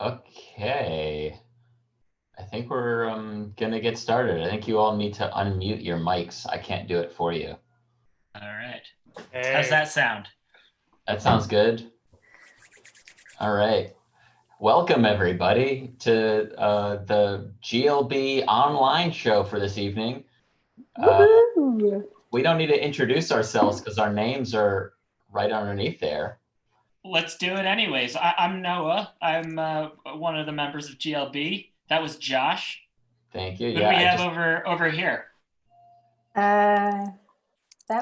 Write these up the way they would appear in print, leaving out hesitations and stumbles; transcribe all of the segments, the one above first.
Okay. I think we're gonna get started. I think you all need to unmute your mics. I can't do it for you. All right. Hey. How's that sound? That sounds good. All right. Welcome everybody to the GLB online show for this evening. We don't need to introduce ourselves because our names are right underneath there. Let's do it anyways. I'm Noah. I'm one of the members of GLB. That was Josh. Thank you. Who do we have over here? That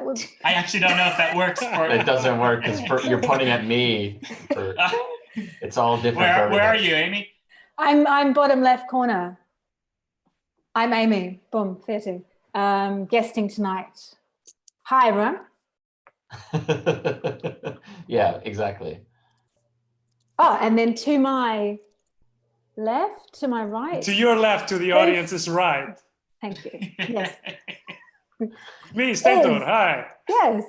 would. I actually don't know if that works. It doesn't work because you're pointing at me. It's all different. Where are you, Amy? I'm bottom left corner. I'm Amy. Boom, 30. Guesting tonight. Hi, everyone. Yeah, exactly. Oh, and then to my left, to my right. To your left, to the audience's right. Thank you. Yes. Me, Steindor. Hi. Yes.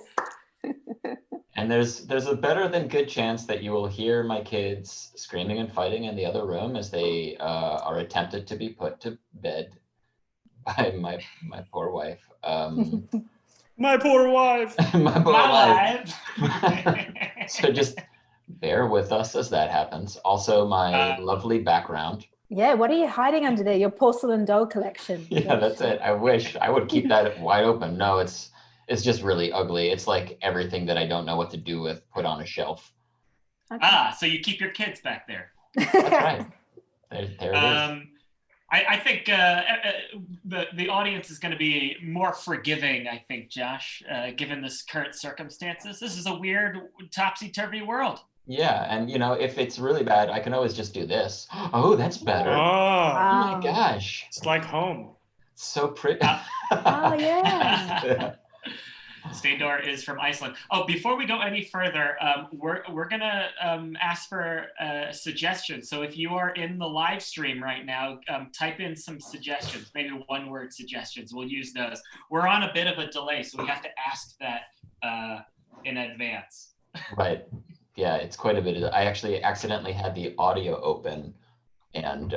And there's a better than good chance that you will hear my kids screaming and fighting in the other room as they are attempted to be put to bed by my poor wife. My poor wife. my poor wife. Wife. So just bear with us as that happens. Also, my lovely background. Yeah, what are you hiding under there? Your porcelain doll collection. Yeah, that's it. I wish I would keep that wide open. No, it's just really ugly. It's like everything that I don't know what to do with put on a shelf. Okay. So you keep your kids back there. That's right. There it is. I think the audience is going to be more forgiving, I think, Josh, given this current circumstances. This is a weird, topsy-turvy world. Yeah, and if it's really bad, I can always just do this. Oh, that's better. Oh, Oh my gosh. it's like home. So pretty. Oh, yeah. Steindor is from Iceland. Oh, before we go any further, we're gonna ask for suggestions. So if you are in the live stream right now, type in some suggestions, maybe one-word suggestions. We'll use those. We're on a bit of a delay, so we have to ask that in advance. Right. Yeah, it's quite a bit. I actually accidentally had the audio open and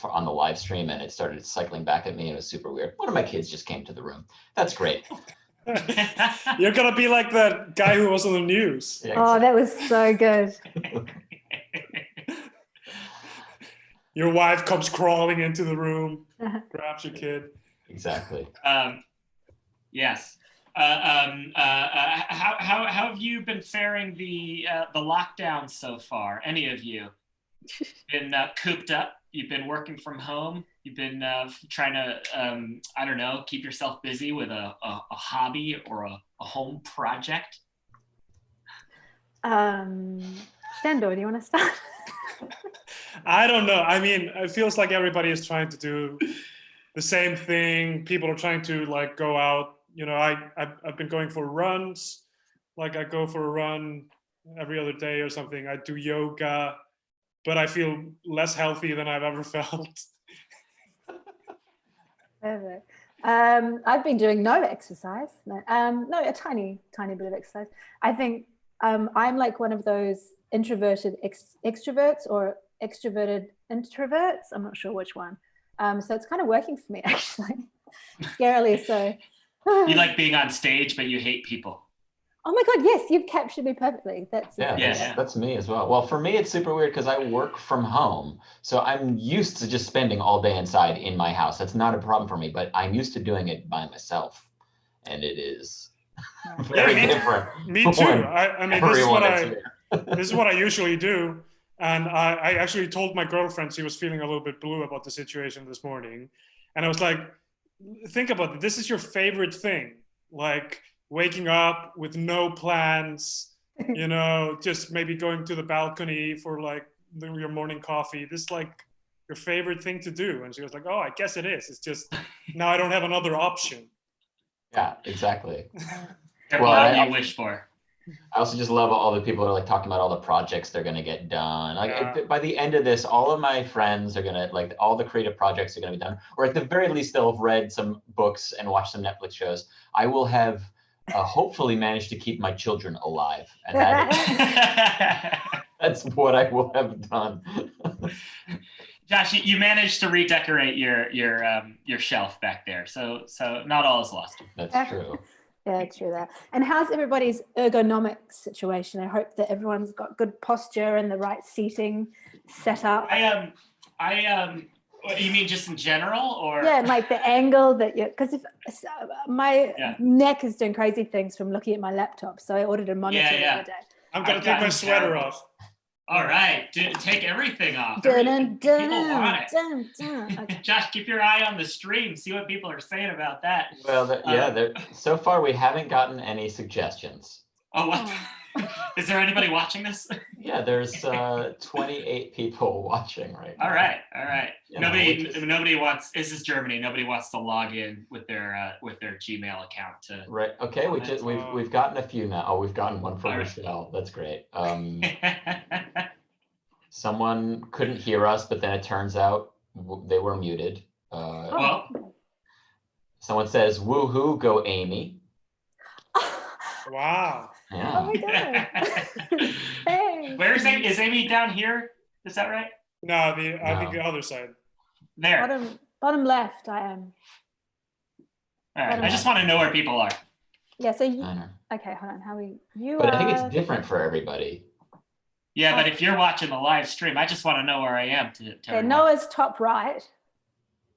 on the live stream, and it started cycling back at me. It was super weird. One of my kids just came to the room. That's great. You're gonna be like that guy who was on the news. Yeah, Oh, that was so good. Your wife comes crawling into the room, grabs your kid. exactly. Yes. How have you been faring the lockdown so far? Any of you been cooped up? You've been working from home. You've been trying to I don't know, keep yourself busy with a hobby or a home project. Steindor, do you want to start? I don't know. I mean, it feels like everybody is trying to do the same thing. People are trying to like go out. I've been going for runs. Like I go for a run every other day or something. I do yoga, but I feel less healthy than I've ever felt. Perfect. I've been doing no exercise. No, a tiny bit of exercise. I think I'm like one of those introverted extroverts or extroverted introverts. I'm not sure which one. So it's kind of working for me, actually. Scarily so. You like being on stage, but you hate people. Oh my God, yes, you've captured me perfectly. That's me as well. Well, for me, it's super weird because I work from home. So I'm used to just spending all day inside in my house. That's not a problem for me, but I'm used to doing it by myself. And it is very different. Me too. I mean, this is what I usually do. And I actually told my girlfriend she was feeling a little bit blue about the situation this morning. And I was like, think about it. This is your favorite thing. Like waking up with no plans, just maybe going to the balcony for like your morning coffee. This is like your favorite thing to do. And she was like, oh, I guess it is. It's just now I don't have another option. Yeah, exactly. What do you wish for? I also just love all the people who are like talking about all the projects they're going to get done. Like by the end of this, all of my friends are going to like all the creative projects are going to be done, or at the very least, they'll have read some books and watched some Netflix shows. I will have hopefully managed to keep my children alive. And that That's what I will have done. Josh, you managed to redecorate your shelf back there, so not all is lost. That's true. Yeah, true that. And how's everybody's ergonomic situation? I hope that everyone's got good posture and the right seating set up. You mean just in general, or? Yeah, like the angle that you, because if my neck is doing crazy things from looking at my laptop, so I ordered a monitor the other day. I'm gonna take my sweater off. All right, take everything off. Dun, People want it. Okay. Josh, keep your eye on the stream. See what people are saying about that. Well, so far we haven't gotten any suggestions. Oh, what? Is there anybody watching this? Yeah, there's 28 people watching right now. All right. You Nobody wants. This is Germany. Nobody wants to log in with their Gmail account to. Right. Okay. We've gotten a few now. Oh, we've gotten one from Michelle. That's great. Someone couldn't hear us, but then it turns out they were muted. Someone says, "Woohoo, go Amy." Wow. Yeah. Oh my god. Hey. Where is Amy? Is Amy down here? Is that right? No, I think the other side. There. Bottom left, I am. All right. I just want to know where people are. Yeah. So okay, hold on. But I think it's different for everybody. Yeah, but if you're watching the live stream, I just want to know where I am. Okay, Noah's top right.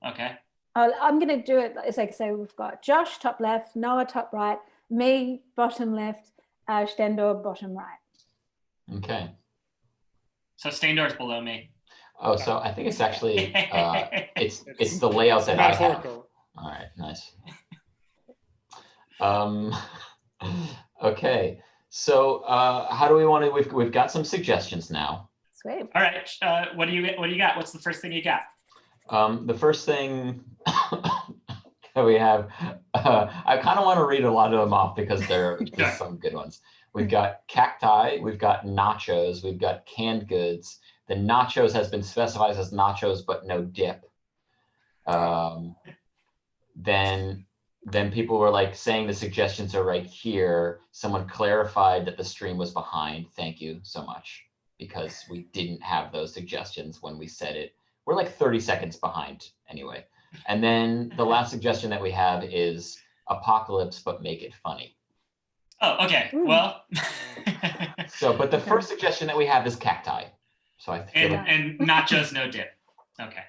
Okay. I'm gonna do it. It's like, so we've got Josh top left, Noah top right, me bottom left, Steindor bottom right. Okay. So Steindor's below me. Oh, so I think it's actually it's the layout that I have. All right, nice. Okay, so how do we want to? We've got some suggestions now. Sweet. All right, what do you got? What's the first thing you got? The first thing that we have, I kind of want to read a lot of them off because there are some good ones. We've got cacti, we've got nachos, we've got canned goods. The nachos has been specified as nachos, but no dip. Then people were like saying the suggestions are right here. Someone clarified that the stream was behind. Thank you so much, because we didn't have those suggestions when we said it. We're like 30 seconds behind anyway. And then the last suggestion that we have is apocalypse, but make it funny. Oh, okay. Well. But the first suggestion that we have is cacti. So I feel and nachos no dip. Okay.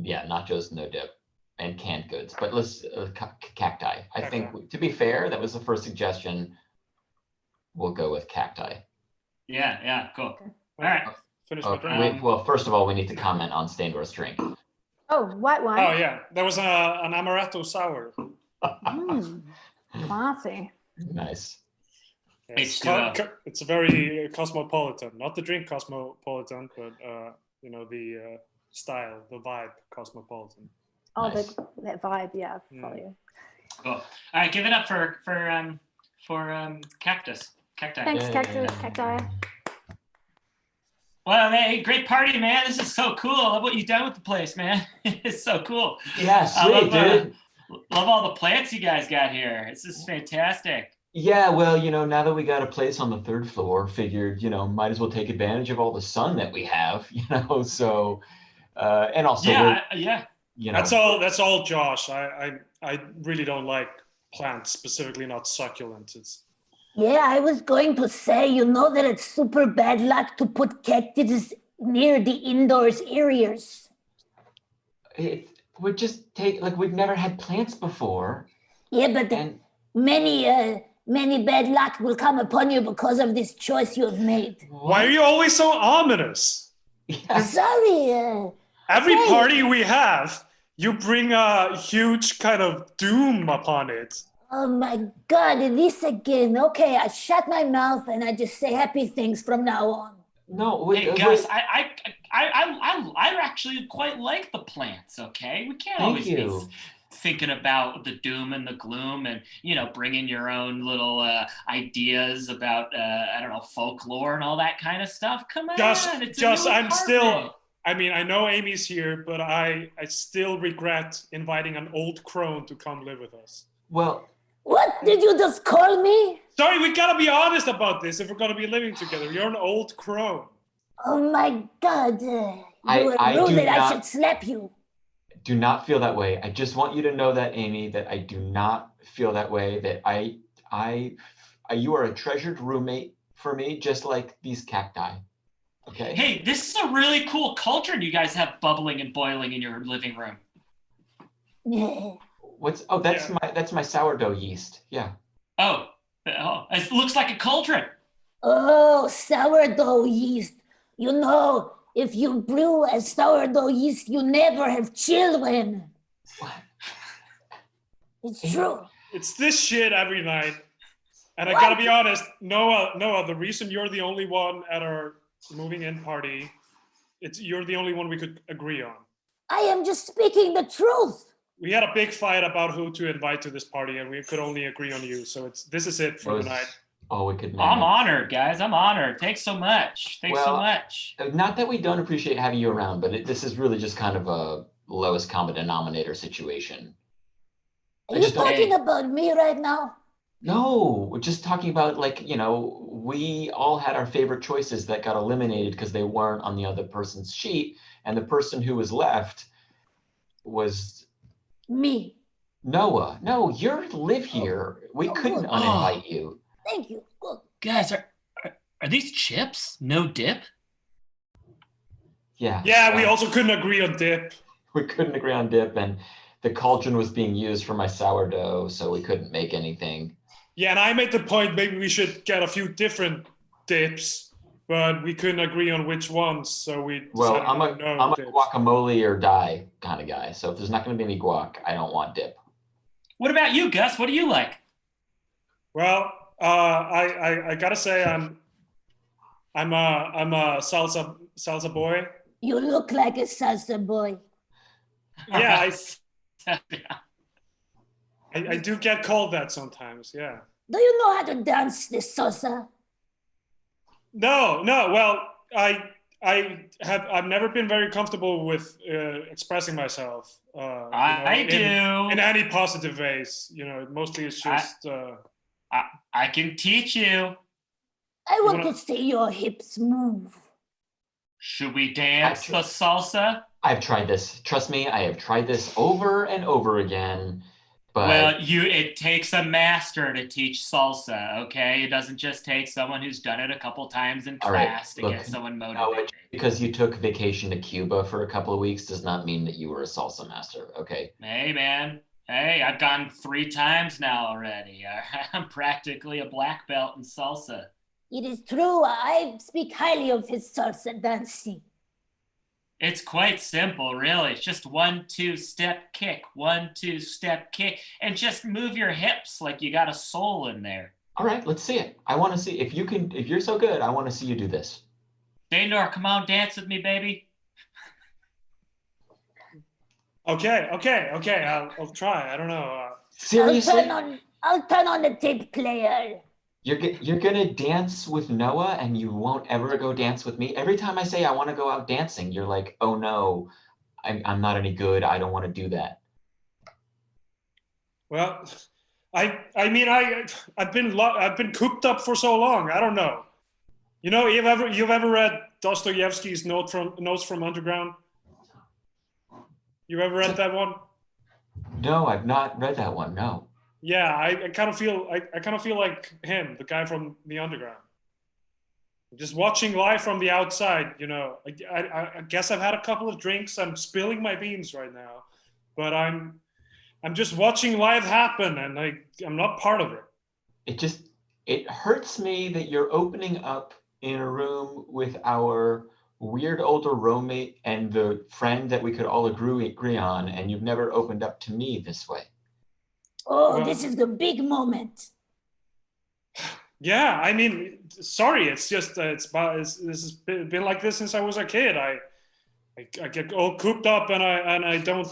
Yeah, nachos no dip and canned goods. But let's cacti. I think, to be fair, that was the first suggestion. We'll go with cacti. Yeah, cool. Okay. All right. Finish my drink. Well, first of all, we need to comment on Steindor's drink. Oh, white wine. Oh yeah, that was an amaretto sour. Classy. Nice. It's very cosmopolitan. Not the drink cosmopolitan, but the style, the vibe cosmopolitan. Oh, nice. that vibe, yeah. Follow you. Cool. All right, give it up for cactus. Cacti. Thanks, cacti. Well, hey, great party, man. This is so cool. I love what you've done with the place, man. It's so cool. Yeah, sweet, dude. Love all the plants you guys got here. This is fantastic. Yeah, well, now that we got a place on the third floor, figured, might as well take advantage of all the sun that we have, so, and also. Yeah. That's all, Josh. I really don't like plants, specifically not succulents. Yeah, I was going to say, that it's super bad luck to put cactuses near the indoors areas. We just we've never had plants before. Yeah, but many bad luck will come upon you because of this choice you have made. Why are you always so ominous? Yeah. Sorry. Every party we have, you bring a huge kind of doom upon it. Oh my God, this again. Okay, I shut my mouth and I just say happy things from now on. No, hey guys, I actually quite like the plants. Okay, we can't always be thinking about the doom and the gloom, and bringing your own little ideas about folklore and all that kind of stuff. Come on, Just I'm still. I mean, I know Amy's here, but I still regret inviting an old crone to come live with us. Well. What did you just call me? Sorry, we gotta be honest about this if we're gonna be living together. You're an old crone. Oh my God. You I are rude do that I not should slap you. do not feel that way. I just want you to know that, Amy, that I do not feel that way. That you are a treasured roommate for me, just like these cacti. Okay. Hey, this is a really cool cauldron you guys have bubbling and boiling in your living room. Yeah. That's my sourdough yeast. Yeah. Oh, it looks like a cauldron. Oh, sourdough yeast. You know, if you brew a sourdough yeast, you never have children. What? It's true. It's this shit every night. And I gotta be honest, Noah, the reason you're the only one at our moving in party, you're the only one we could agree on. I am just speaking the truth. We had a big fight about who to invite to this party, and we could only agree on you. So this is it for the night. Oh, we could. I'm honored, guys. I'm honored. Thanks so much. Thanks so much. Not that we don't appreciate having you around, but this is really just kind of a lowest common denominator situation. Are you talking about me right now? No, we're just talking about, like, we all had our favorite choices that got eliminated because they weren't on the other person's sheet, and the person who was left was me. Noah. No, you live here. We couldn't uninvite you. Thank you. Good. Guys, are these chips? No dip? Yeah. Yeah, we also couldn't agree on dip. We couldn't agree on dip, and the cauldron was being used for my sourdough, so we couldn't make anything. Yeah, and I made the point maybe we should get a few different dips, but we couldn't agree on which ones, so we decided I'm a guacamole or die kind of guy, so if there's not going to be any guac, I don't want dip. What about you, Gus? What do you like? Well, I gotta say I'm a salsa boy. You look like a salsa boy. Yeah, I do get called that sometimes, yeah. Do you know how to dance the salsa? No. Well, I've never been very comfortable with expressing myself. I do in any positive ways. Mostly it's just. I can teach you. I want to see your hips move. Should we dance the salsa? I've tried this. Trust me, I have tried this over and over again. But it takes a master to teach salsa, okay? It doesn't just take someone who's done it a couple times in class to get someone motivated. Because you took vacation to Cuba for a couple of weeks does not mean that you were a salsa master, okay? Hey, man. Hey, I've gone 3 times now already. I'm practically a black belt in salsa. It is true. I speak highly of his salsa dancing. It's quite simple, really. It's just 1-2 step kick, 1-2 step kick, and just move your hips like you got a soul in there. All right, let's see it. I want to see if you're so good. I want to see you do this. Steindor, come on, dance with me, baby. Okay. I'll try. I don't know. Seriously? I'll turn on the tape player. You're gonna dance with Noah and you won't ever go dance with me? Every time I say I want to go out dancing, you're like, oh no, I'm not any good. I don't want to do that. Well, I've been cooped up for so long. I don't know. You've ever read Dostoevsky's Notes from Underground? You ever read that one? No, I've not read that one. No. Yeah, I kind of feel like him, the guy from the underground. Just watching life from the outside, I guess I've had a couple of drinks. I'm spilling my beans right now, but I'm just watching life happen, and I'm not part of it. It hurts me that you're opening up in a room with our weird older roommate and the friend that we could all agree on, and you've never opened up to me this way. Oh, well, this is the big moment. Yeah, sorry. It's just this has been like this since I was a kid. I get all cooped up and I don't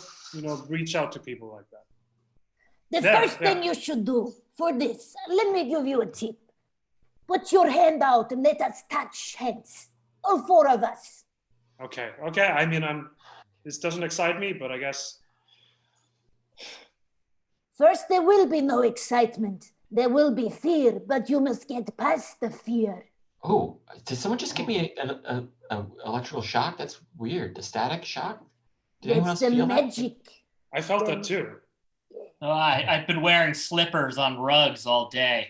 reach out to people like that. The first thing you should do for this, let me give you a tip. Put your hand out and let us touch hands, all 4 of us. Okay. This doesn't excite me, but I guess. First, there will be no excitement. There will be fear, but you must get past the fear. Oh, did someone just give me an electrical shock? That's weird. The static shock? Did anyone That's else the feel magic. I felt that too. Oh, I've been wearing slippers on rugs all day.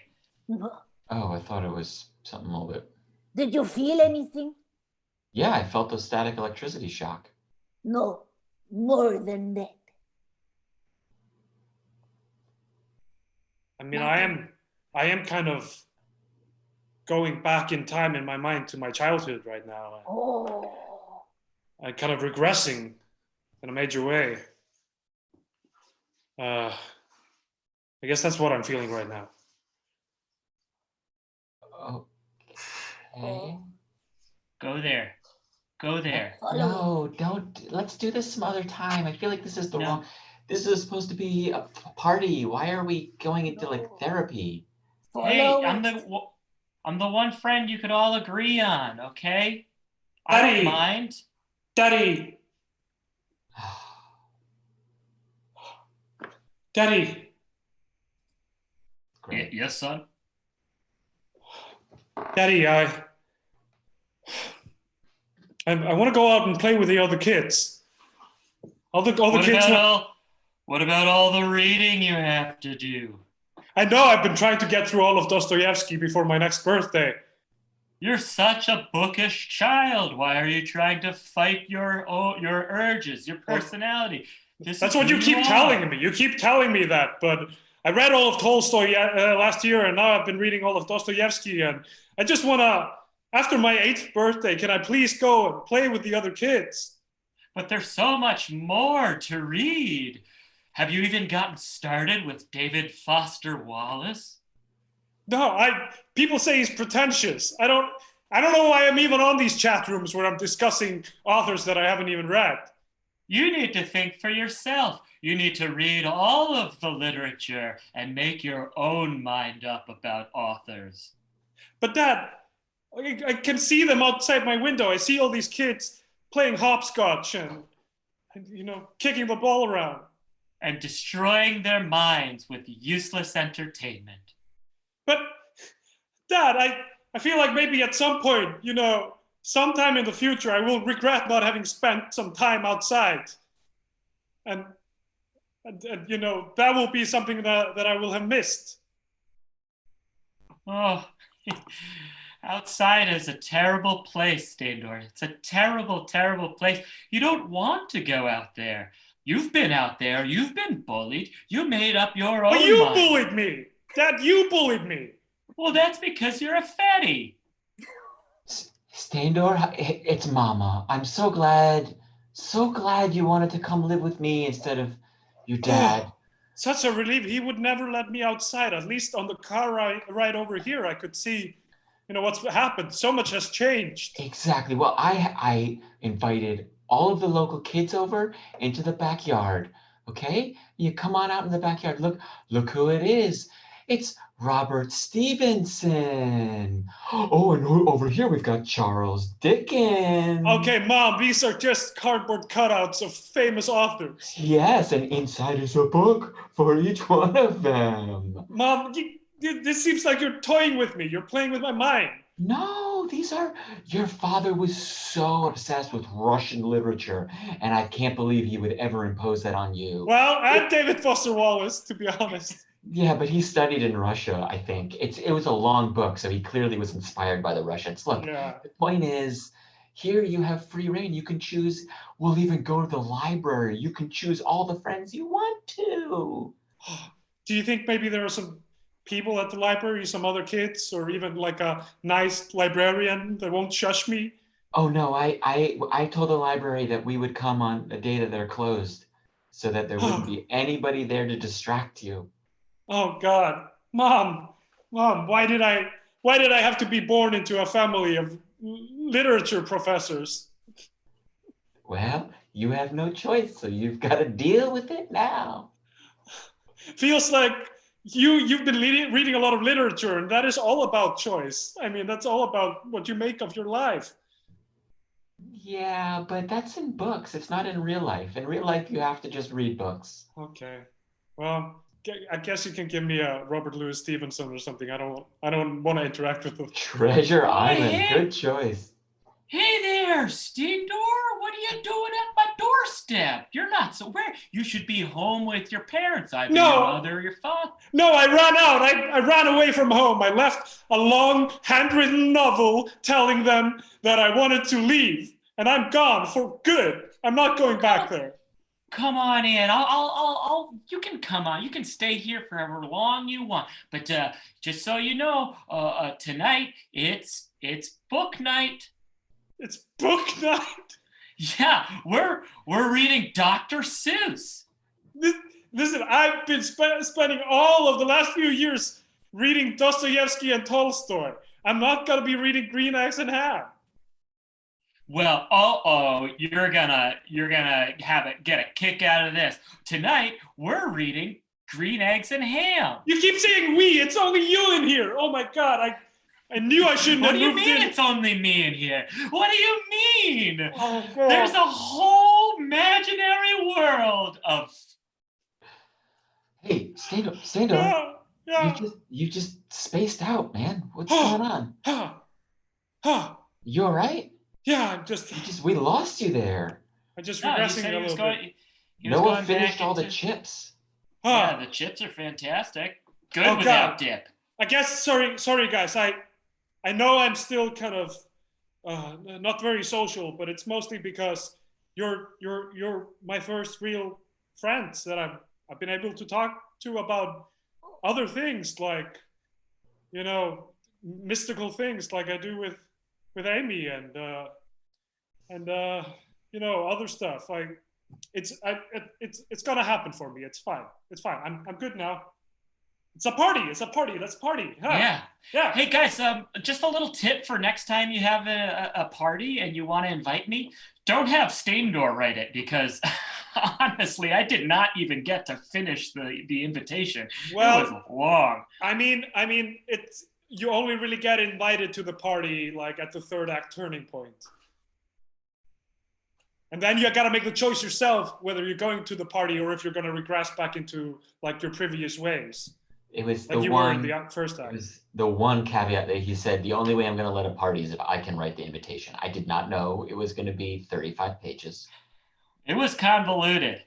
Oh, I thought it was something a little bit. Did you feel anything? Yeah, I felt the static electricity shock. No, more than that. I mean, I am kind of going back in time in my mind to my childhood right now. Oh. I'm kind of regressing in a major way. I guess that's what I'm feeling right now. Okay. Go there. Go there. No, don't. Let's do this some other time. I feel like this is the wrong. This is supposed to be a party. Why are we going into like therapy? Hey, I'm the one friend you could all agree on, okay? Daddy. I don't mind. Daddy. Daddy. Great. Yes, son. Daddy, I want to go out and play with the other kids. All the kids. What about all the reading you have to do? I know I've been trying to get through all of Dostoevsky before my next birthday. You're such a bookish child. Why are you trying to fight your urges, your personality? That's what you keep telling me. You keep telling me that, but I read all of Tolstoy last year, and now I've been reading all of Dostoevsky, and I just want to, after my 8th birthday, can I please go and play with the other kids? But there's so much more to read. Have you even gotten started with David Foster Wallace? No, people say he's pretentious. I don't know why I'm even on these chat rooms where I'm discussing authors that I haven't even read. You need to think for yourself. You need to read all of the literature and make your own mind up about authors. But Dad, I can see them outside my window. I see all these kids playing hopscotch and kicking the ball around. And destroying their minds with useless entertainment. But Dad, I feel like maybe at some point, sometime in the future, I will regret not having spent some time outside. And that will be something that I will have missed. Oh, outside is a terrible place, Steindor. It's a terrible, terrible place. You don't want to go out there. You've been out there. You've been bullied. You made up your own mind. But you bullied me. Dad, you bullied me. Well, that's because you're a fatty. Steindor, it's Mama. I'm so glad you wanted to come live with me instead of your dad. Such a relief. He would never let me outside. At least on the car ride over here, I could see, what's happened. So much has changed. Exactly. Well, I invited all of the local kids over into the backyard. Okay? You come on out in the backyard. Look who it is. It's Robert Stevenson. Oh, and over here we've got Charles Dickens. Okay, Mom, these are just cardboard cutouts of famous authors. Yes, and inside is a book for each one of them. Mom, this seems like you're toying with me. You're playing with my mind. No, your father was so obsessed with Russian literature, and I can't believe he would ever impose that on you. Well, and David Foster Wallace, to be honest. Yeah, but he studied in Russia, I think. It was a long book, so he clearly was inspired by the Russians. Look, The point is, here you have free reign. You can choose, we'll even go to the library. You can choose all the friends you want to. Do you think maybe there are some people at the library, some other kids, or even like a nice librarian that won't shush me? Oh no, I told the library that we would come on a day that they're closed so that there wouldn't be anybody there to distract you. Oh God, Mom, why did I have to be born into a family of literature professors? Well, you have no choice, so you've got to deal with it now. Feels like you've been reading a lot of literature, and that is all about choice. I mean, that's all about what you make of your life. Yeah, but that's in books. It's not in real life. In real life, you have to just read books. Okay. Well, I guess you can give me a Robert Louis Stevenson or something. I don't want to interact with them. Treasure Island. Good choice. Hey there, Steindor. What are you doing at my doorstep? You're not so where. You should be home with your parents, either your mother or your father. No, I ran out. I ran away from home. I left a long handwritten novel telling them that I wanted to leave, and I'm gone for good. I'm not going back there. Come on in. I'll. You can come on. You can stay here for however long you want. But just so you know, tonight it's book night. It's book night. Yeah, we're reading Dr. Seuss. Listen, I've been spending all of the last few years reading Dostoevsky and Tolstoy. I'm not gonna be reading Green Eggs and Ham. Well, you're gonna get a kick out of this. Tonight we're reading Green Eggs and Ham. You keep saying we. It's only you in here. Oh my God, I knew I shouldn't have moved in. What do you mean it's only me in here? What do you mean? Oh, God. There's a whole imaginary world of... Hey, Steindor. Yeah. You just spaced out, man. What's going on? You all right? Yeah, we lost you there. I'm just regressing a little bit. Noah finished all the chips. Yeah, the chips are fantastic. Good without dip. I guess, sorry guys. I know I'm still kind of not very social, but it's mostly because you're my first real friends that I've been able to talk to about other things, like, you know, mystical things like I do with Amy and you know, other stuff. It's gonna happen for me. It's fine. I'm good now. It's a party. Let's party. Huh? Yeah. Hey guys, just a little tip for next time you have a party and you want to invite me. Don't have Steindor write it, because honestly, I did not even get to finish the invitation. Well, it was long. I mean, it's, you only really get invited to the party like at the third act turning point. And then you got to make the choice yourself whether you're going to the party or if you're going to regress back into like your previous ways. It was like the you one. Were in the first act. It was the one caveat that he said: the only way I'm going to let a party is if I can write the invitation. I did not know it was going to be 35 pages. It was convoluted.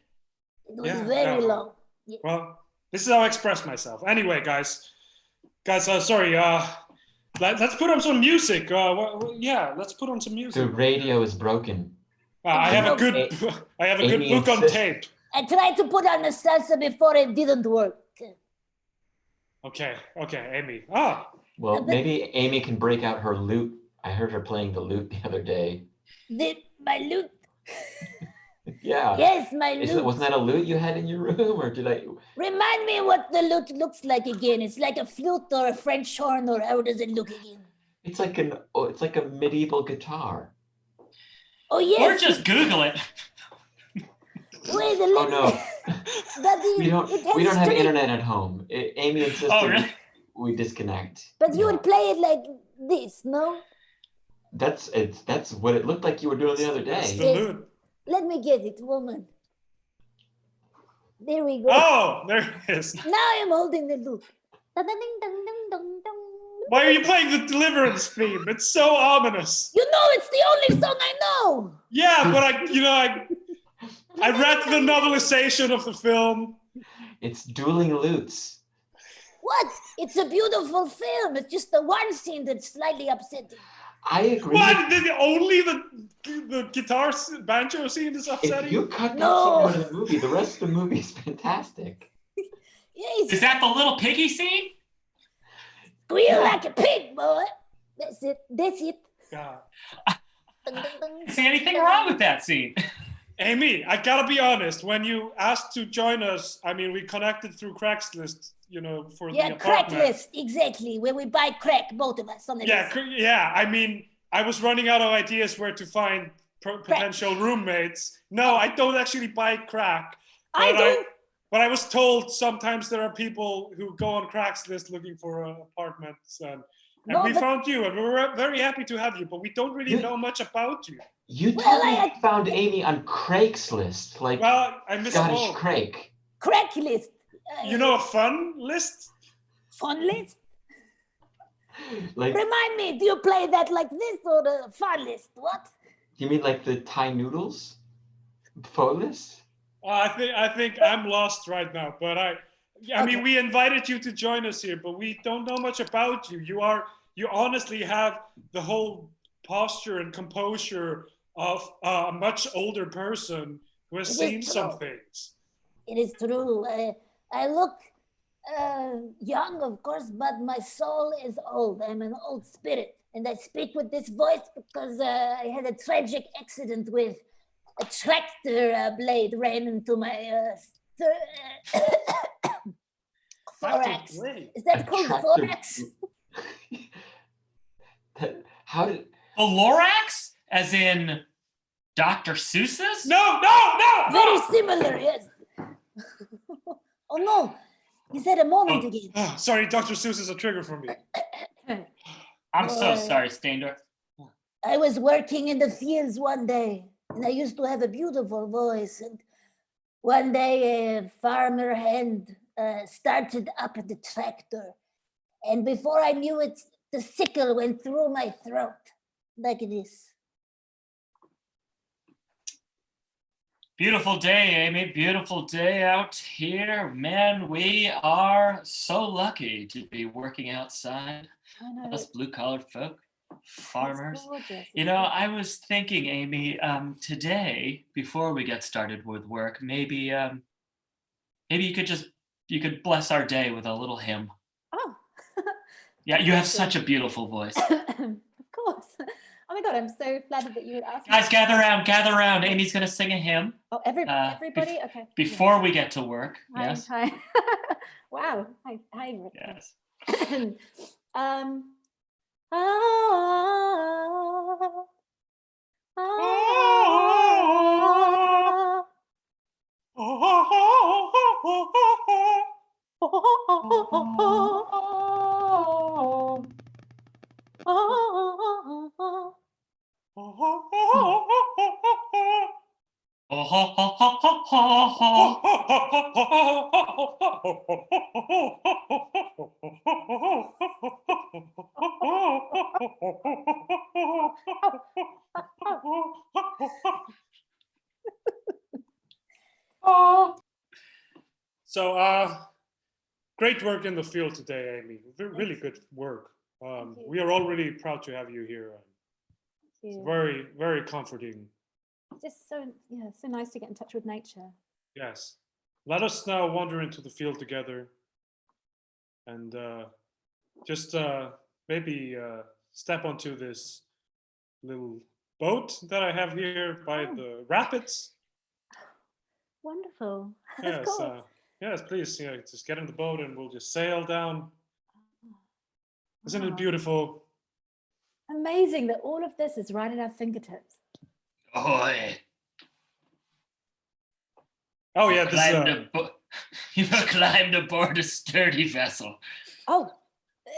It was very long. Yeah. Well, this is how I express myself. Anyway, guys, sorry. Let's put on some music. Yeah, let's put on some music. The radio is broken. I have a good book on tape. I tried to put on the salsa before, it didn't work. Okay, Amy. Well, maybe Amy can break out her lute. I heard her playing the lute the other day. My lute? Yeah. Yes, my lute. Wasn't that a lute you had in your room, or did I? Remind me what the lute looks like again. It's like a flute or a French horn, or how does it look again? It's like a medieval guitar. Oh yes. Or just Google it. Wait a minute. Oh no. we don't have internet at home. Amy insisted we disconnect. But you would play it like this, no? That's what it looked like you were doing the other day. Yes. Let me get it, woman. There we go. Oh, there it is. Now I'm holding the lute. Why are you playing the Deliverance theme? It's so ominous. You know, it's the only song I know. Yeah, but I read the novelization of the film. It's dueling lutes. What? It's a beautiful film. It's just the one scene that's slightly upsetting. I agree. What? Only the guitar banjo scene is upsetting? If you cut that scene out of the movie, the rest of the movie is fantastic. Yes. Is that the little piggy scene? Squeal like a pig, boy. That's it. God. See anything wrong with that scene? Amy, I gotta be honest. When you asked to join us, I mean, we connected through Craigslist, you know, for the apartment. Craigslist, exactly, where we buy crack, both of us. On the list. Yeah. I mean, I was running out of ideas where to find potential roommates. No, I don't actually buy crack. I do. But I was told sometimes there are people who go on Craigslist looking for apartments, and we found you, and we were very happy to have you. But we don't really know much about you. You told me you found Amy on Craigslist, like I miss Scottish Craig. Craigslist. You know a fun list? Fun list? Like, Remind me, do you play that like this or the fun list? What? you mean like the Thai noodles? Pho list? I think I'm lost right now, but I mean, we invited you to join us here, but we don't know much about you. You honestly have the whole posture and composure of a much older person who has seen some things. It is true. I look young, of course, but my soul is old. I'm an old spirit, and I speak with this voice because I had a tragic accident with a tractor blade ran into my thorax. Is that called thorax? How did... The Lorax? As in Dr. Seuss's? No! Very similar, yes. Oh no, is that a moment again? Oh, sorry, Dr. Seuss is a trigger for me. I'm so sorry, Steindor. I was working in the fields one day, and I used to have a beautiful voice. And one day, a farmer hand started up the tractor, and before I knew it, the sickle went through my throat, like this. Beautiful day, Amy. Beautiful day out here. Man, we are so lucky to be working outside. Us blue-collar folk, farmers. You know, I was thinking, Amy, today, before we get started with work, maybe you could bless our day with a little hymn. Oh. Yeah, you have such a beautiful voice. Of course. Oh my God, I'm so flattered that you would ask me. Guys, gather around. Amy's gonna sing a hymn. Oh, everybody? Okay. Before we get to work. Hi, yes. Hi. Wow. Hi. Yes. So, great work in the field today, Amy. Really good work. We are all really proud to have you here. It's very, very comforting. Just so nice to get in touch with nature. Yes. Let us now wander into the field together and just maybe step onto this little boat that I have here by the rapids. Wonderful. Yes, yes, please, just get in the boat and we'll just sail down. Isn't it beautiful? Amazing that all of this is right at our fingertips. Ahoy. Oh yeah, you've climbed aboard a sturdy vessel. Oh,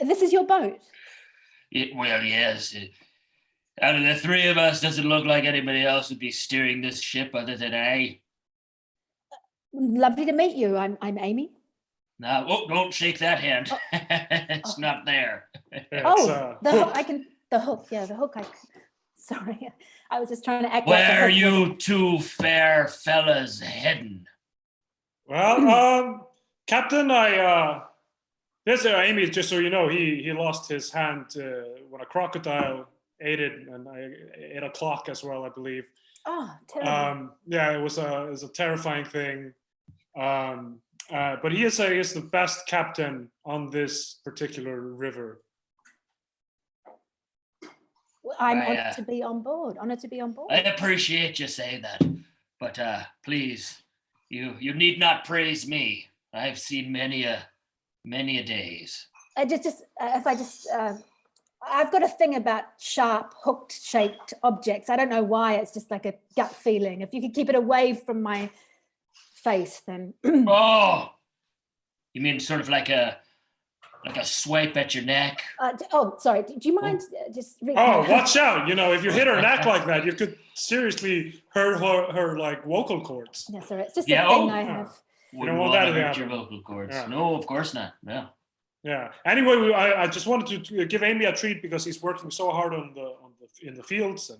this is your boat? Well, yes. Out of the three of us, doesn't look like anybody else would be steering this ship other than I. Lovely to meet you. I'm Amy. No, don't shake that hand. It's not there. The hook. Yeah, the hook. Sorry, I was just trying to act. Where are you two fair fellas heading? Well, Captain, this Amy, just so you know, he lost his hand when a crocodile ate it, and I ate a clock as well, I believe. Oh, terrible. Yeah, it was a terrifying thing. But he is the best captain on this particular river. I'm honored to be on board. I appreciate you saying that, but please, you need not praise me. I've seen many a days. I've got a thing about sharp, hooked-shaped objects. I don't know why. It's just like a gut feeling. If you could keep it away from my face, then. Oh, you mean sort of like a swipe at your neck? Sorry. Do you mind just? Watch out! If you hit her neck like that, you could seriously hurt her like vocal cords. Yeah, sorry. It's just a thing I have. Wouldn't want to hurt your vocal cords. Yeah. No, of course not. No. Yeah. Anyway, I just wanted to give Amy a treat because he's working so hard in the fields,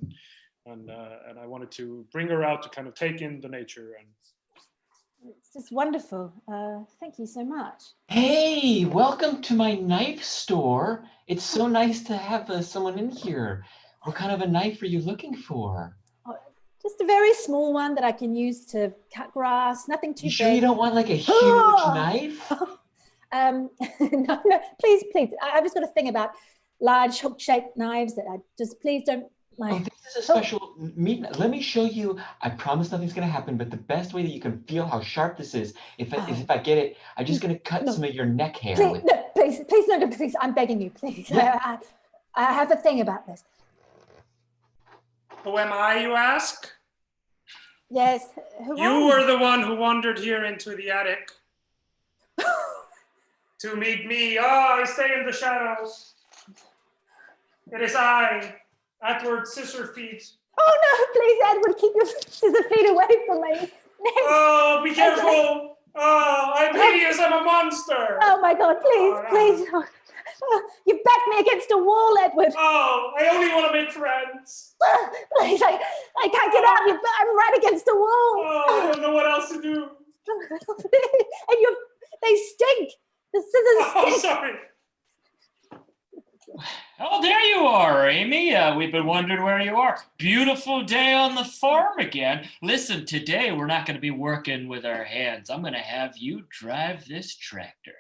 and I wanted to bring her out to kind of take in the nature. And it's just wonderful. Thank you so much. Hey, welcome to my knife store. It's so nice to have someone in here. What kind of a knife are you looking for? Just a very small one that I can use to cut grass. Nothing too big. You sure you don't want like a huge knife? No, please. I've just got a thing about large hook-shaped knives that I just, please don't like. Oh, this is a special meat. Let me show you. I promise nothing's gonna happen, but the best way that you can feel how sharp this is, if I get it, I'm just gonna cut some of your neck hair. Please, please, I'm begging you, please. Yeah. I have a thing about this. Who am I, you ask? Yes. You were the one who wandered here into the attic to meet me. Oh, I stay in the shadows. It is I, Edward Scissorfeet. Oh no, please, Edward, keep your scissor feet away from me. Oh, be careful. Oh, I'm hideous, I'm a monster. Oh my God, please. You've backed me against a wall, Edward. Oh, I only want to make friends. Please, I can't get out. I'm right against a wall. Oh, I don't know what else to do. And they stink. The scissors stink. Oh, sorry. Oh, there you are, Amy. We've been wondering where you are. Beautiful day on the farm again. Listen, today we're not going to be working with our hands. I'm going to have you drive this tractor.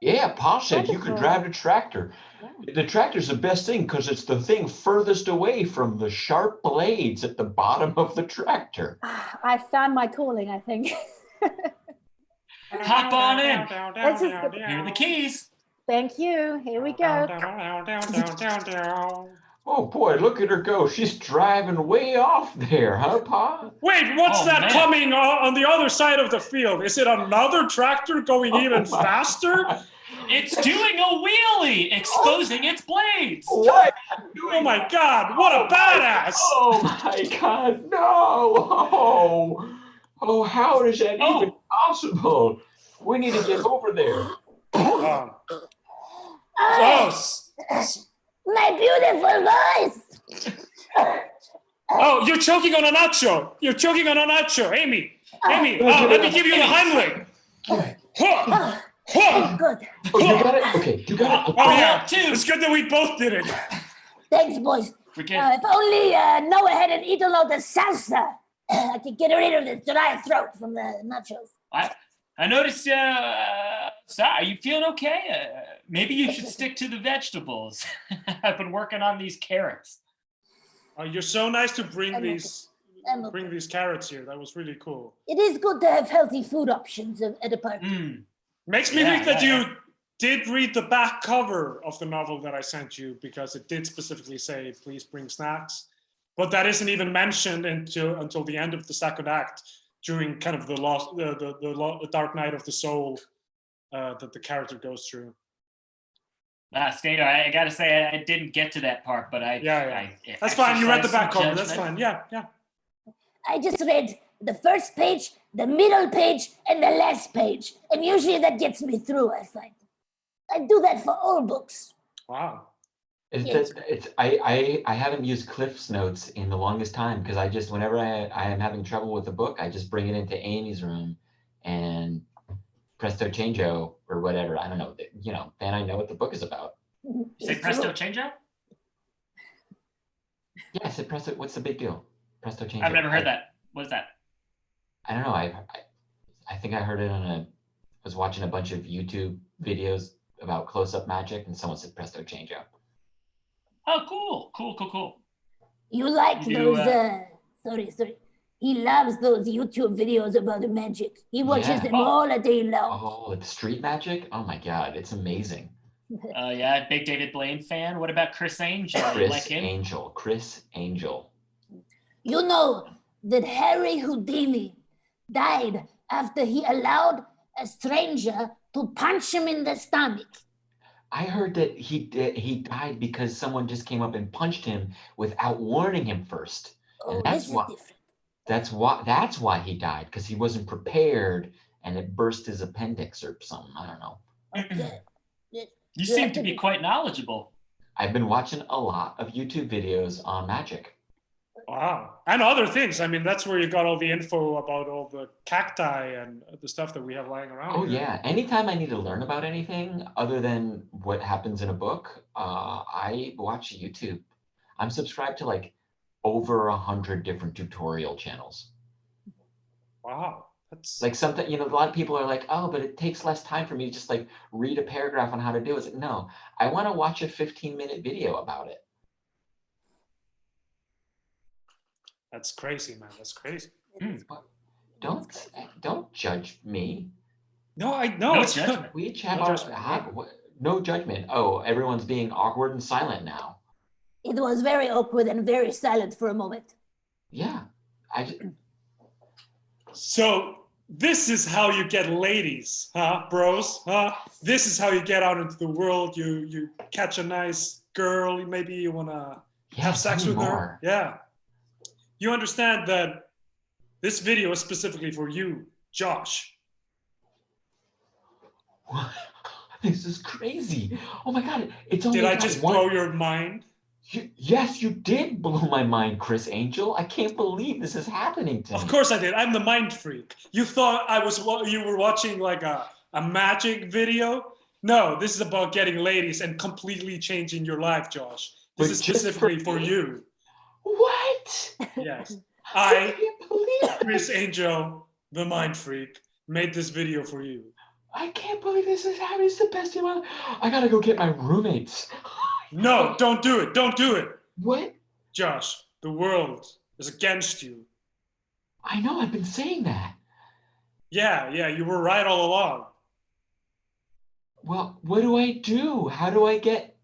Yeah, Pa said you could drive the tractor. Yeah. The tractor's the best thing because it's the thing furthest away from the sharp blades at the bottom of the tractor. I found my calling, I think. Hop on in. Here are the keys. Thank you. Here we go. Oh boy, look at her go. She's driving way off there, huh, Pa? Wait, what's that coming on the other side of the field? Is it another tractor going even faster? It's doing a wheelie, exposing its blades. What? Oh my God, what a badass! Oh my God, no! Oh, how is that even possible? We need to get over there. My beautiful voice. Oh, you're choking on a nacho. You're choking on a nacho, Amy. Amy, let me give you the Heimlich. Good. Oh, you got it? Okay, you got it. Oh, yeah, too. It's good that we both did it. Thanks, boys. If only Noah hadn't eaten all the salsa, I could get rid of this dry throat from the nachos. I noticed, are you feeling okay? Maybe you should stick to the vegetables. I've been working on these carrots. You're so nice to bring these carrots here. That was really cool. It is good to have healthy food options at a party. Makes me think that you did read the back cover of the novel that I sent you because it did specifically say, please bring snacks. But that isn't even mentioned until the end of the second act. During kind of the dark night of the soul that the character goes through. Steindor, I gotta say I didn't get to that part, but that's fine. You read the back cover. That's fine. Yeah. I just read the first page, the middle page, and the last page, and usually that gets me through. I find I do that for all books. Wow. I haven't used Cliff's Notes in the longest time because I just, whenever I am having trouble with a book, I just bring it into Amy's room and presto changeo or whatever. I don't know, then I know what the book is about. You say presto changeo? Yeah, I said presto. What's the big deal? Presto changeo. I've never heard that. What is that? I don't know. I think I heard it I was watching a bunch of YouTube videos about close-up magic and someone said presto changeo. Oh, cool. You like those, sorry. He loves those YouTube videos about the magic. He watches them all day long. Oh, it's street magic? Oh my God, it's amazing. Big David Blaine fan. What about Chris Angel? Chris Angel. You know that Harry Houdini died after he allowed a stranger to punch him in the stomach. I heard that he died because someone just came up and punched him without warning him first. Oh, this is different. That's why he died, because he wasn't prepared and it burst his appendix or something. I don't know. Okay. You seem to be quite knowledgeable. I've been watching a lot of YouTube videos on magic. Wow. And other things. I mean, that's where you got all the info about all the cacti and the stuff that we have lying around. Oh, here. yeah. Anytime I need to learn about anything other than what happens in a book, I watch YouTube. I'm subscribed to like over 100 different tutorial channels. Wow. That's Like something, you know, a lot of people are like, oh, but it takes less time for me to just like read a paragraph on how to do it. It's like, no, I want to watch a 15-minute video about it. That's crazy, man. That's crazy. Don't judge me. No, I know. No judgment. We each have No our judgment. no judgment. Oh, everyone's being awkward and silent now. It was very awkward and very silent for a moment. Yeah, So this is how you get ladies, huh, bros? Huh? This is how you get out into the world. You catch a nice girl. Maybe you wanna have sex with her. Yeah. You understand that this video is specifically for you, Josh. What? This is crazy. Oh my God, it's only Did I just blow your mind? Yes, you did blow my mind, Chris Angel. I can't believe this is happening to me. Of course I did. I'm the mind freak. You thought you were watching like a magic video? No, this is about getting ladies and completely changing your life, Josh. This is specifically for you. What? Yes. I can't believe Chris Angel, the mind freak, made this video for you. I can't believe this is happening. It's the best day of my life. I gotta go get my roommates. No, don't do it. Don't do it. What? Josh, the world is against you. I know, I've been saying that. Yeah, you were right all along. Well, what do I do? How do I get...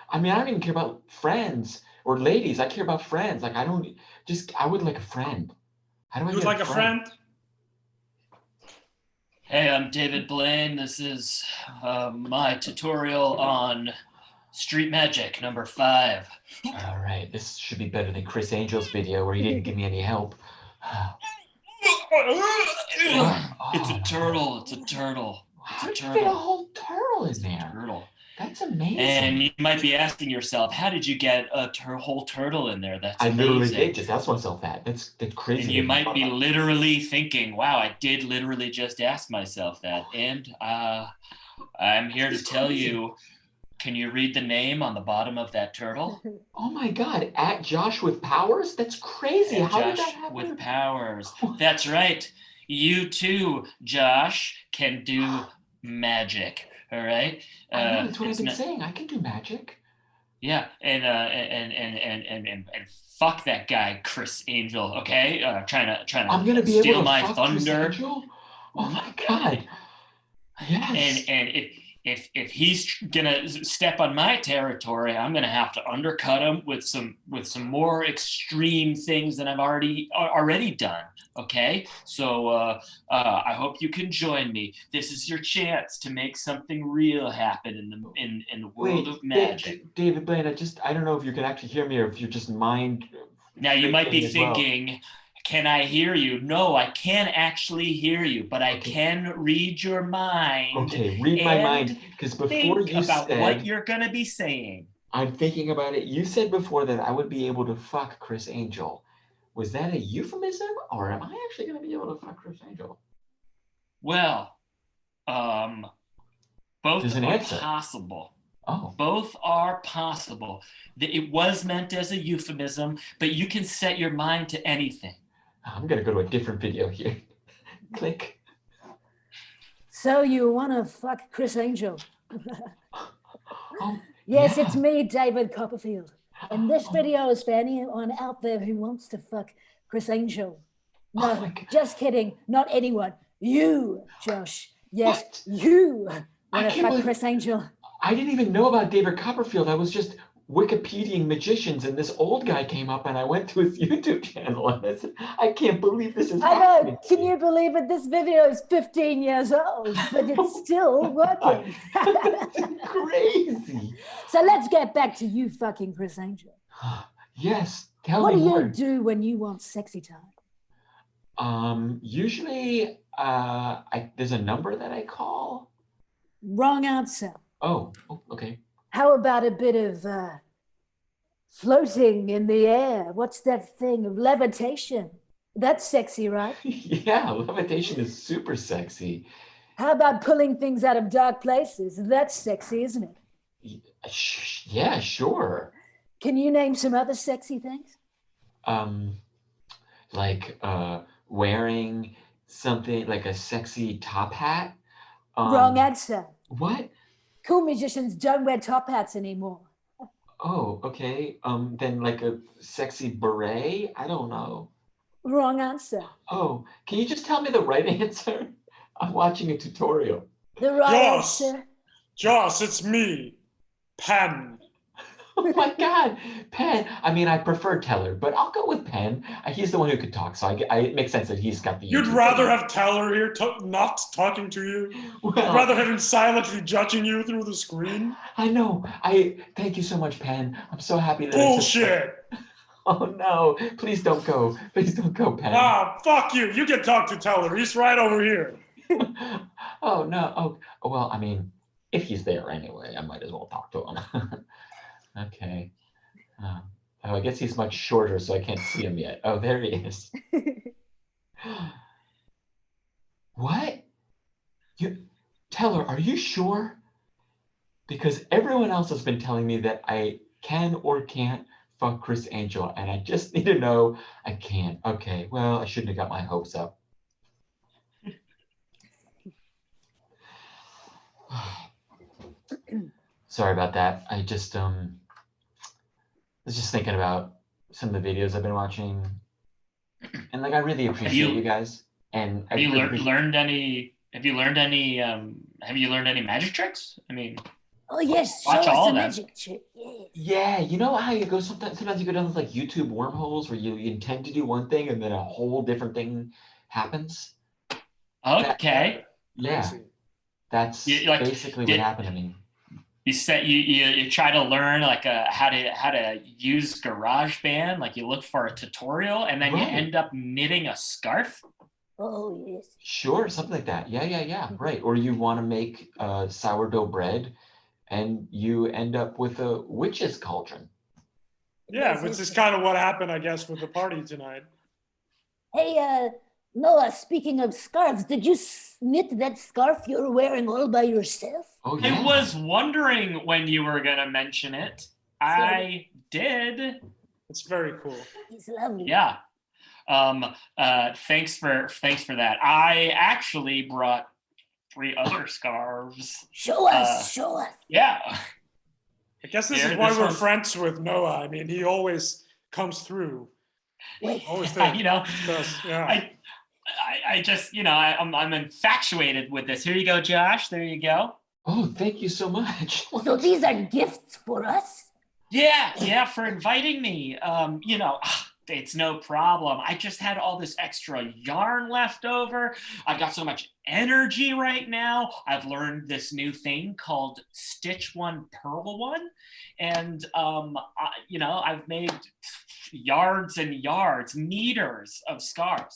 I mean, I don't even care about friends or ladies. I care about friends. Like, I would like a friend. How do I You would get like a friend? Hey, I'm David Blaine. This is my tutorial on Street Magic number 5. All right, this should be better than Chris Angel's video where he didn't give me any help. It's a turtle. It's a turtle. How did you get a whole turtle in there? Turtle. That's amazing. And you might be asking yourself, how did you get a whole turtle in there? That's I amazing. literally did just ask myself that. That's crazy. And you might be literally thinking, wow, I did literally just ask myself that. And I'm here to tell you, can you read the name on the bottom of that turtle? Oh my God, at Josh with powers? That's crazy. How did that happen? With powers. That's right. You too, Josh, can do magic. All right. I know, that's what I've been saying. I can do magic. Yeah, and fuck that guy, Chris Angel. Okay, trying to I'm gonna be steal able to my fuck thunder. Chris Angel? Oh my God. Yes. And if he's gonna step on my territory, I'm gonna have to undercut him with some more extreme things than I've already done. Okay, so I hope you can join me. This is your chance to make something real happen in the world of magic. David Blaine, I don't know if you can actually hear me or if you're just mind. Now you might be thinking, can I hear you? No, I can't actually hear you, but I can read your mind. Okay, read my mind, because before you about said what you're gonna be saying. I'm thinking about it. You said before that I would be able to fuck Chris Angel. Was that a euphemism, or am I actually going to be able to fuck Chris Angel? Well, both There's an are answer. Possible. Oh. Both are possible. It was meant as a euphemism, but you can set your mind to anything. I'm going to go to a different video here. Click. So you want to fuck Chris Angel? Oh, Yes, yeah. it's me, David Copperfield. And this video is for anyone out there who wants to fuck Chris Angel. No, just kidding. Not anyone. You, Josh. Yes, What? you want to can't fuck believe- Chris Angel. I didn't even know about David Copperfield. I was just Wikipediaing magicians, and this old guy came up, and I went to his YouTube channel, and I said, I can't believe this is I happening. know. Can you believe it? This video is 15 years old, but it's still working. It's crazy. So let's get back to you fucking Chris Angel. Yes. Tell What me do more. you do when you want sexy time? Usually, there's a number that I call. Wrong answer. Oh, okay. How about a bit of floating in the air? What's that thing? Levitation. That's sexy, right? Yeah, levitation is super sexy. How about pulling things out of dark places? That's sexy, isn't it? Yeah, sure. Can you name some other sexy things? Like wearing something like a sexy top hat. Wrong answer. What? Cool musicians don't wear top hats anymore. Oh, okay. Then like a sexy beret? I don't know. Wrong answer. Oh, can you just tell me the right answer? I'm watching a tutorial. The right Joss. answer. Joss, it's me, Pen. Oh my God, Penn. I mean, I prefer Teller, but I'll go with Penn. He's the one who could talk, so it makes sense that he's got the. You'd rather have Teller here not talking to you? Well, You'd rather have him silently judging you through the screen? I know. Thank you so much, Penn. I'm so happy that. Bullshit. Oh no! Please don't go. Please don't go, Penn. Ah, fuck you. You can talk to Teller. He's right over here. Oh no. Oh well. I mean, if he's there anyway, I might as well talk to him. Okay. Oh, I guess he's much shorter, so I can't see him yet. Oh, there he is. What? Teller, are you sure? Because everyone else has been telling me that I can or can't fuck Chris Angel, and I just need to know I can't. Okay, well, I shouldn't have got my hopes up. Sorry about that. I just was just thinking about some of the videos I've been watching, and like I really appreciate you guys. And have you learned any? Have you learned any magic tricks? I mean, oh yes, watch show all us a of them. magic trick. Yes. Yeah, you know how you go sometimes you go down those like YouTube wormholes where you intend to do one thing and then a whole different thing happens. Okay. Yeah, that's basically what happened to me. You said you try to learn like how to use GarageBand, like you look for a tutorial and then you end up knitting a scarf. Oh yes. Sure, something like that. Yeah. Right. Or you want to make sourdough bread, and you end up with a witch's cauldron. Yeah, which is kind of what happened, I guess, with the party tonight. Hey, Noah, speaking of scarves, did you knit that scarf you're wearing all by yourself? Oh, yeah. I was wondering when you were going to mention it. I did. It's very cool. It's lovely. Yeah. Thanks for that. I actually brought 3 other scarves. Show us. Yeah. I guess this is why we're friends with Noah. I mean, he always comes through. Always does. Yeah. I just, I'm infatuated with this. Here you go, Josh. There you go. Oh, thank you so much. So these are gifts for us? Yeah, for inviting me. It's no problem. I just had all this extra yarn left over. I've got so much energy right now. I've learned this new thing called Stitch One, Purl One. And, I've made yards and yards, meters of scarves.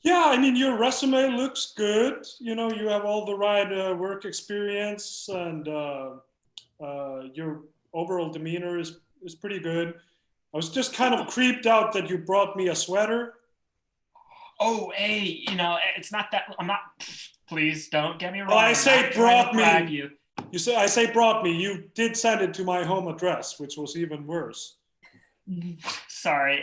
Yeah, I mean, your resume looks good. You know, you have all the right work experience, and your overall demeanor is pretty good. I was just kind of creeped out that you brought me a sweater. Oh, hey, it's not that. I'm not. Please don't get me wrong. Well, I say brought me. You. I say brought me. You did send it to my home address, which was even worse. Sorry,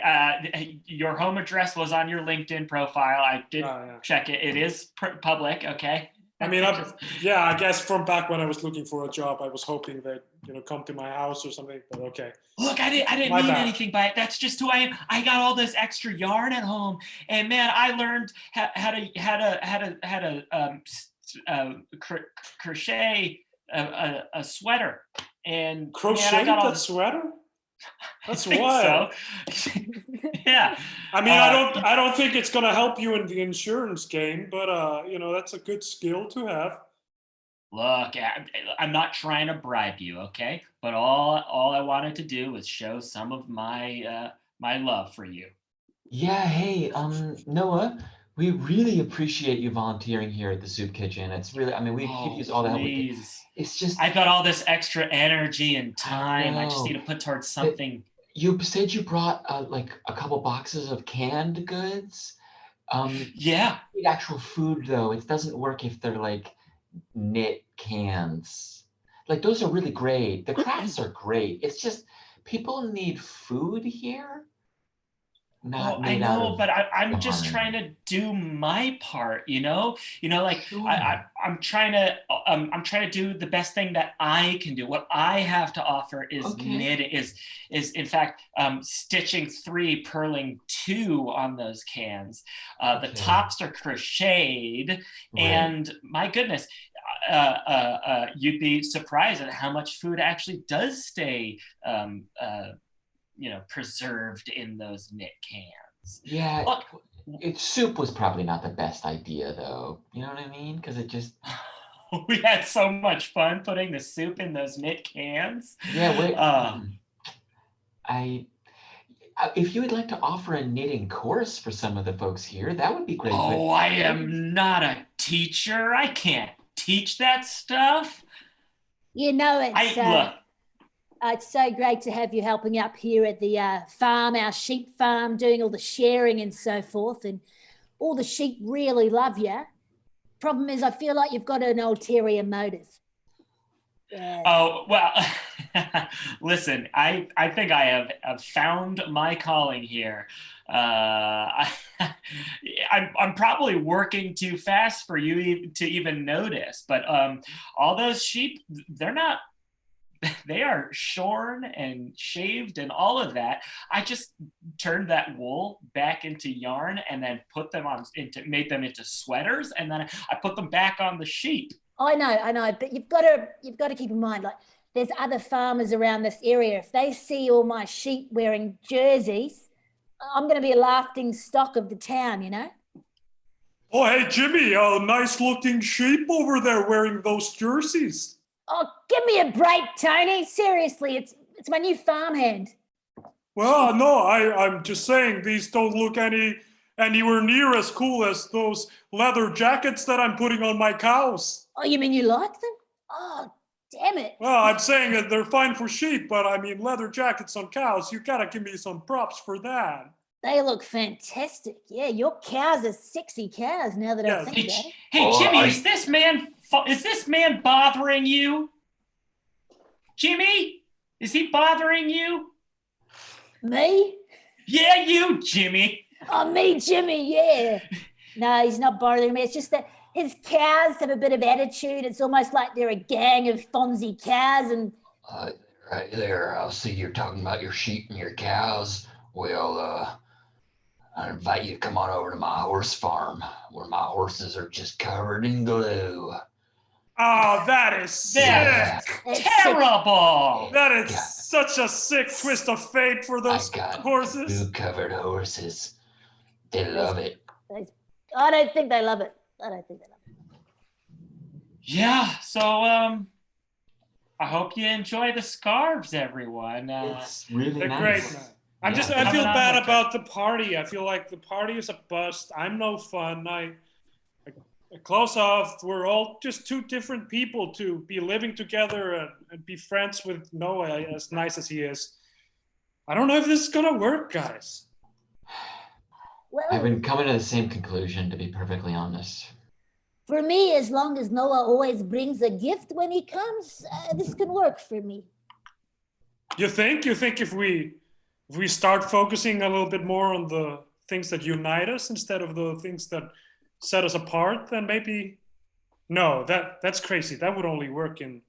your home address was on your LinkedIn profile. I did check it. It is public. Okay. I mean, I guess from back when I was looking for a job, I was hoping that come to my house or something. But okay. Look, I didn't mean anything by it. That's just who I am. I got all this extra yarn at home, and man, I learned how to crochet a sweater. And crochet that sweater? That's wild. So. Yeah. I mean, I don't think it's gonna help you in the insurance game, but that's a good skill to have. Look, I'm not trying to bribe you, okay? But all I wanted to do was show some of my my love for you. Yeah, hey, Noah, we really appreciate you volunteering here at the soup kitchen. It's really, I mean, we could use all the help we can. Please. It's just, I've got all this extra energy and time. I just know. need to put towards something. You said you brought like a couple boxes of canned goods. Yeah. The actual food though, it doesn't work if they're like knit cans. Like those are really great. The crafts are great. It's just people need food here, not Well, I made out know, of but I'm just yarn. trying to do my part, you know? Like Sure. I'm trying to do the best thing that I can do. What I have to offer is Okay. knitting, is in fact stitching 3, purling 2 on those cans. The Okay. tops are crocheted, Right. and my goodness, you'd be surprised at how much food actually does stay preserved in those knit cans. Yeah, Look, soup was probably not the best idea though. You know what I mean? Because it just, we had so much fun putting the soup in those knit cans. yeah, wait. If you would like to offer a knitting course for some of the folks here, that would be great. Oh, I am not a teacher. I can't teach that stuff. You know, it's so great to have you helping up here at the farm, our sheep farm, doing all the sharing and so forth. And all the sheep really love you. Problem is, I feel like you've got an ulterior motive. Yeah. Oh, well, listen, I think I have found my calling here. I'm probably working too fast for you to even notice, but all those sheep, they are shorn and shaved and all of that. I just turned that wool back into yarn and then made them into sweaters, and then I put them back on the sheep. I know, but you've got to keep in mind, like, there's other farmers around this area. If they see all my sheep wearing jerseys, I'm going to be a laughing stock of the town, you know? Oh, hey, Jimmy, nice looking sheep over there wearing those jerseys. Oh, give me a break, Tony. Seriously, it's my new farmhand. Well, no, I'm just saying these don't look anywhere near as cool as those leather jackets that I'm putting on my cows. Oh, you mean you like them? Oh, damn it. Well, I'm saying that they're fine for sheep, but I mean, leather jackets on cows, you gotta give me some props for that. They look fantastic. Yeah, your cows are sexy cows now that I think about it. Hey, Jimmy, is this man bothering you? Jimmy, is he bothering you? Me? Yeah, you, Jimmy. Oh, me, Jimmy, yeah. No, he's not bothering me. It's just that his cows have a bit of attitude. It's almost like they're a gang of Fonzie cows. And right there, I'll see you're talking about your sheep and your cows. Well, I invite you to come on over to my horse farm, where my horses are just covered in glue. Oh, that is sick. Terrible. That is such a sick twist of fate for those horses. Glue-covered horses. They love it. I don't think they love it. Yeah, so I hope you enjoy the scarves, everyone. It's really They're nice. great, man. I feel bad about the party. I feel like the party is a bust. I'm no fun. I close off. We're all just two different people to be living together and be friends with Noah, as nice as he is. I don't know if this is gonna work, guys. Well, I've been coming to the same conclusion, to be perfectly honest. For me, as long as Noah always brings a gift when he comes, this can work for me. You think if we start focusing a little bit more on the things that unite us instead of the things that set us apart, then maybe no, that's crazy. That would only work in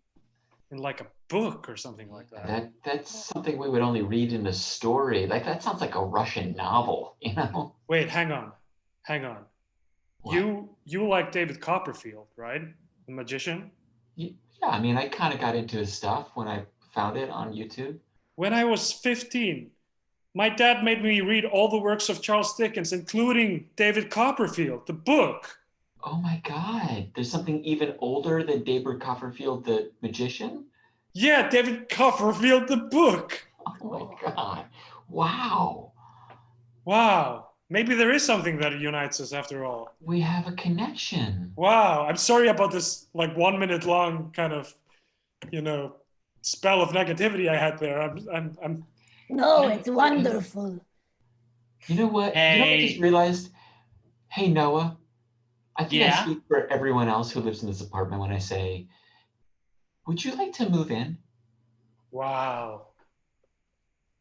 like a book or something like that. That's something we would only read in a story. Like that sounds like a Russian novel, you know? Wait, hang on. What? You like David Copperfield, right? The magician? Yeah, I mean, I kind of got into his stuff when I found it on YouTube. When I was 15, my dad made me read all the works of Charles Dickens, including David Copperfield, the book. Oh my God, there's something even older than David Copperfield, the magician? Yeah, David Copperfield, the book. Oh my God, wow. Wow. Maybe there is something that unites us after all. We have a connection. Wow, I'm sorry about this like 1 minute long kind of, spell of negativity I had there. I'm No, it's wonderful. You know what? Hey. You know what I just realized? Hey, Noah, I think I Yeah? speak for everyone else who lives in this apartment when I say, would you like to move in? Wow.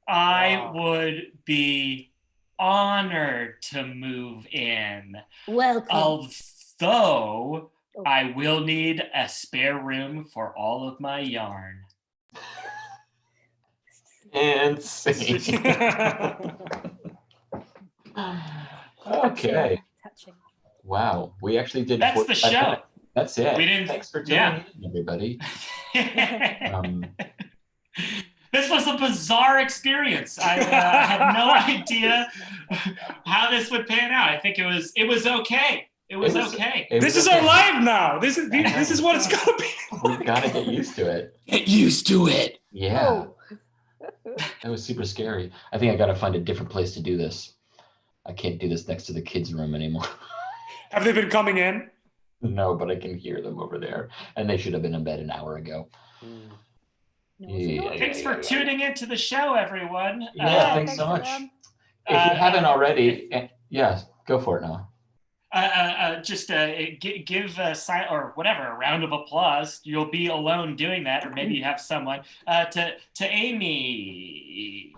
I would be honored to move in. Welcome. Although I will need a spare room for all of my yarn. And scene. Okay. Touching. Wow. We actually did. That's the 45 show. minutes. That's it. We didn't. Thanks for tuning in, everybody. This was a bizarre experience. I had no idea how this would pan out. I think it was okay. It was okay. This is our life now. This is what it's gonna be. We've got to get used to it. Get used to it. Yeah. Oh. That was super scary. I think I got to find a different place to do this. I can't do this next to the kids' room anymore. Have they been coming in? No, but I can hear them over there. And they should have been in bed an hour ago. Thanks for tuning into the show, everyone. Yeah, thanks so much. If you haven't already, go for it now. Just give a round of applause. You'll be alone doing that, or maybe you have someone to Amy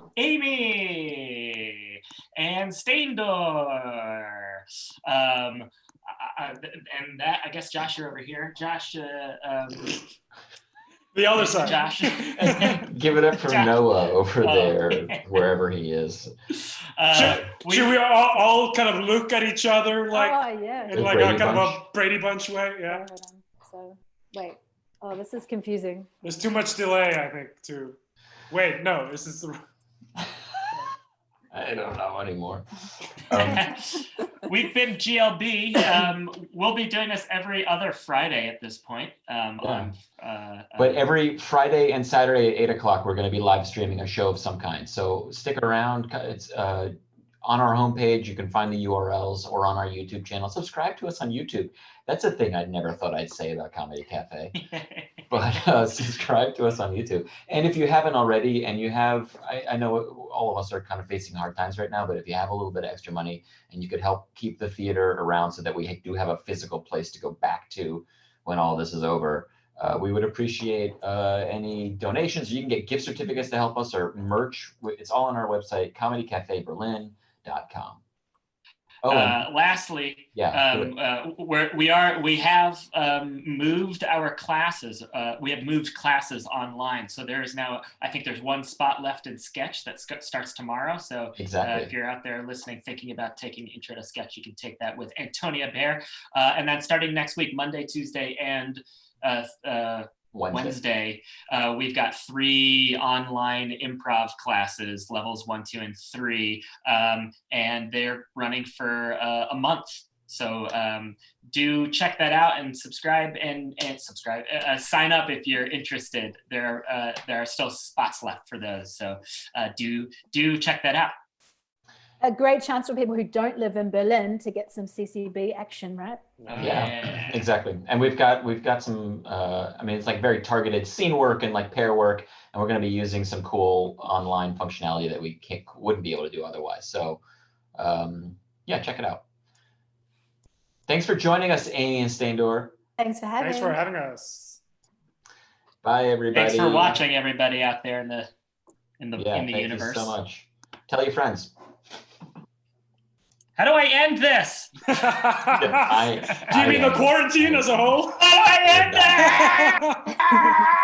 and Steindor. And that, I guess, Josh, you're over here. Josh. The other side. Josh. Give it up for Noah over there, wherever he is. Should we all kind of look at each other like in like a kind of a Brady Bunch way? Yeah. So wait. Oh, this is confusing. There's too much delay, I think, to wait. No, this is the. I don't know anymore. We've been GLB. We'll be doing this every other Friday at this point. But every Friday and Saturday at 8 o'clock, we're going to be live streaming a show of some kind. So stick around. It's on our homepage. You can find the URLs, or on our YouTube channel. Subscribe to us on YouTube. That's a thing I never thought I'd say about Comedy Cafe. But subscribe to us on YouTube. And if you haven't already, and you have, I know all of us are kind of facing hard times right now, but if you have a little bit of extra money and you could help keep the theater around so that we do have a physical place to go back to when all this is over, we would appreciate any donations. You can get gift certificates to help us, or merch. It's all on our website, comedycafeberlin.com. Lastly, we have moved our classes. We have moved classes online. So there is now, I think there's one spot left in sketch that starts tomorrow. So if you're out there listening, thinking about taking intro to sketch, you can take that with Antonia Bear. And then starting next week, Monday, Tuesday, and Wednesday, we've got 3 online improv classes, levels 1, 2, and 3, and they're running for a month. So do check that out and subscribe and sign up if you're interested. There are still spots left for those, so do check that out. A great chance for people who don't live in Berlin to get some CCB action, right? Yeah, exactly. And we've got some, it's like very targeted scene work and like pair work, and we're going to be using some cool online functionality that we wouldn't be able to do otherwise. So check it out. Thanks for joining us, Amy and Steindor. Thanks for having us. Bye, everybody. Thanks for watching, everybody out there in the thank universe. You so much. Tell your friends. How do I end this? Do you mean the quarantine as a whole? How do I end that?